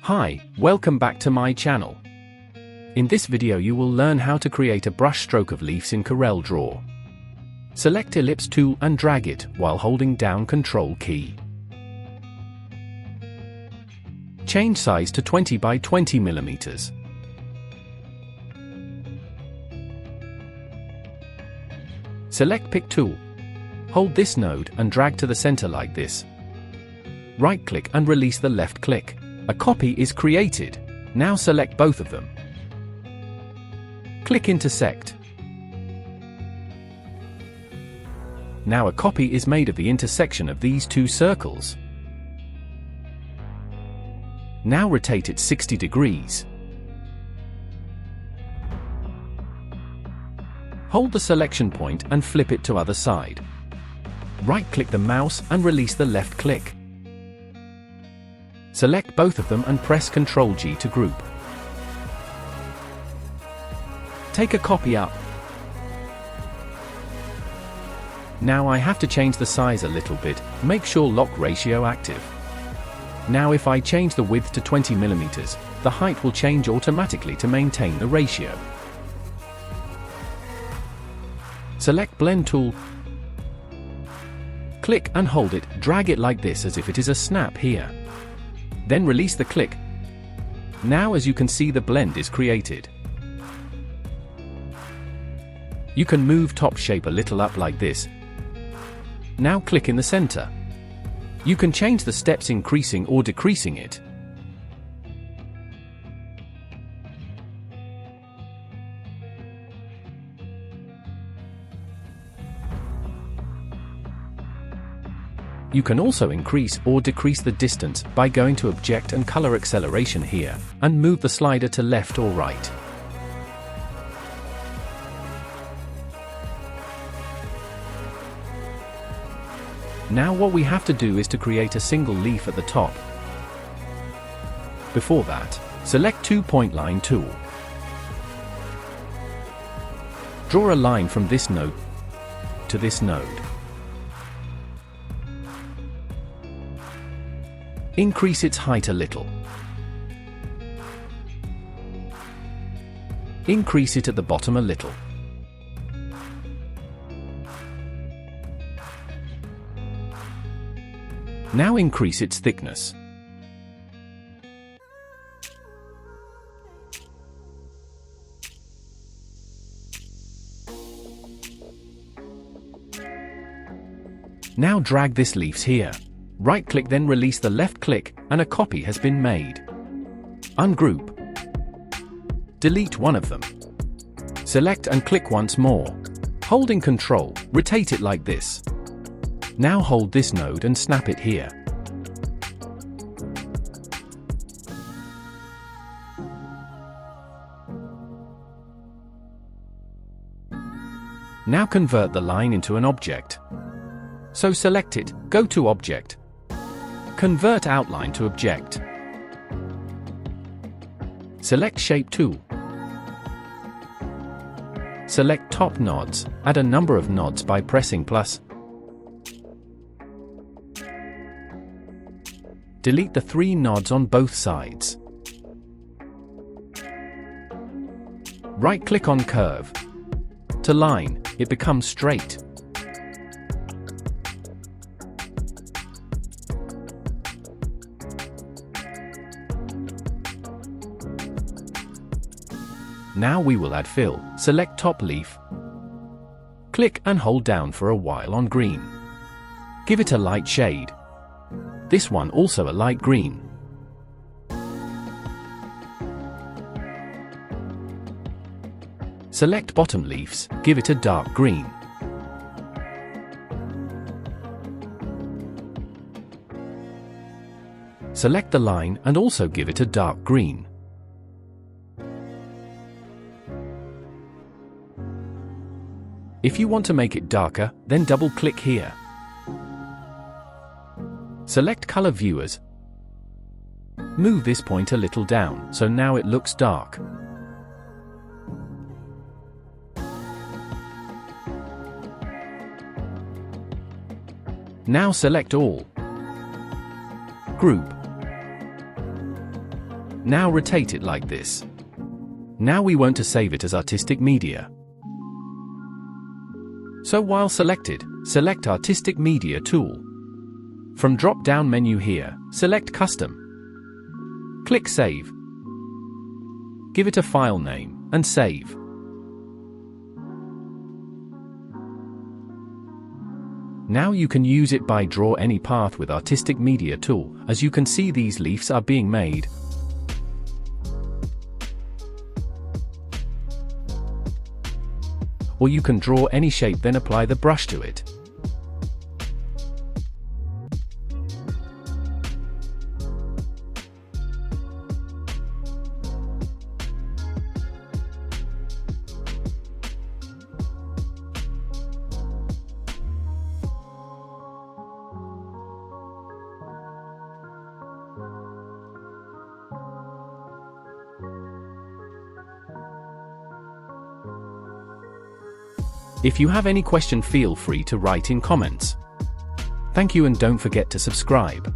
Hi, welcome back to my channel. In this video you will learn how to create a brush stroke of leaves in CorelDRAW. Select Ellipse Tool and drag it while holding down Ctrl key. Change size to 20 by 20 mm. Select Pick Tool. Hold this node and drag to the center like this. Right-click and release the left click. A copy is created. Now select both of them. Click Intersect. Now a copy is made of the intersection of these two circles. Now rotate it 60 degrees. Hold the selection point and flip it to other side. Right-click the mouse and release the left click. Select both of them and press Ctrl G to group. Take a copy up. Now I have to change the size a little bit, make sure lock ratio active. Now if I change the width to 20 mm, the height will change automatically to maintain the ratio. Select Blend Tool. Click and hold it, drag it like this as if it is a snap here. Then release the click. Now as you can see the blend is created. You can move top shape a little up like this. Now click in the center. You can change the steps increasing or decreasing it. You can also increase or decrease the distance by going to Object and Color Acceleration here, and move the slider to left or right. Now what we have to do is to create a single leaf at the top. Before that, select Two-Point Line tool. Draw a line from this node to this node. Increase its height a little. Increase it at the bottom a little. Now increase its thickness. Now drag this leaves here. Right-click then release the left click, and a copy has been made. Ungroup. Delete one of them. Select and click once more. Holding Ctrl, rotate it like this. Now hold this node and snap it here. Now convert the line into an object. So select it, go to Object. Convert outline to object. Select Shape Tool. Select Top Nodes, add a number of nodes by pressing plus. Delete the 3 nodes on both sides. Right-click on Curve. To line, it becomes straight. Now we will add fill. Select Top Leaf. Click and hold down for a while on green. Give it a light shade. This one also a light green. Select Bottom Leaves, give it a dark green. Select the line and also give it a dark green. If you want to make it darker, then double-click here. Select Color Viewers. Move this point a little down, so now it looks dark. Now select all. Group. Now rotate it like this. Now we want to save it as artistic media. So while selected, select Artistic Media tool. From drop-down menu here, select Custom. Click Save. Give it a file name, and save. Now you can use it by draw any path with Artistic Media tool. As you can see, these leaves are being made. Or you can draw any shape, then apply the brush to it. If you have any question, feel free to write in comments. Thank you, and don't forget to subscribe.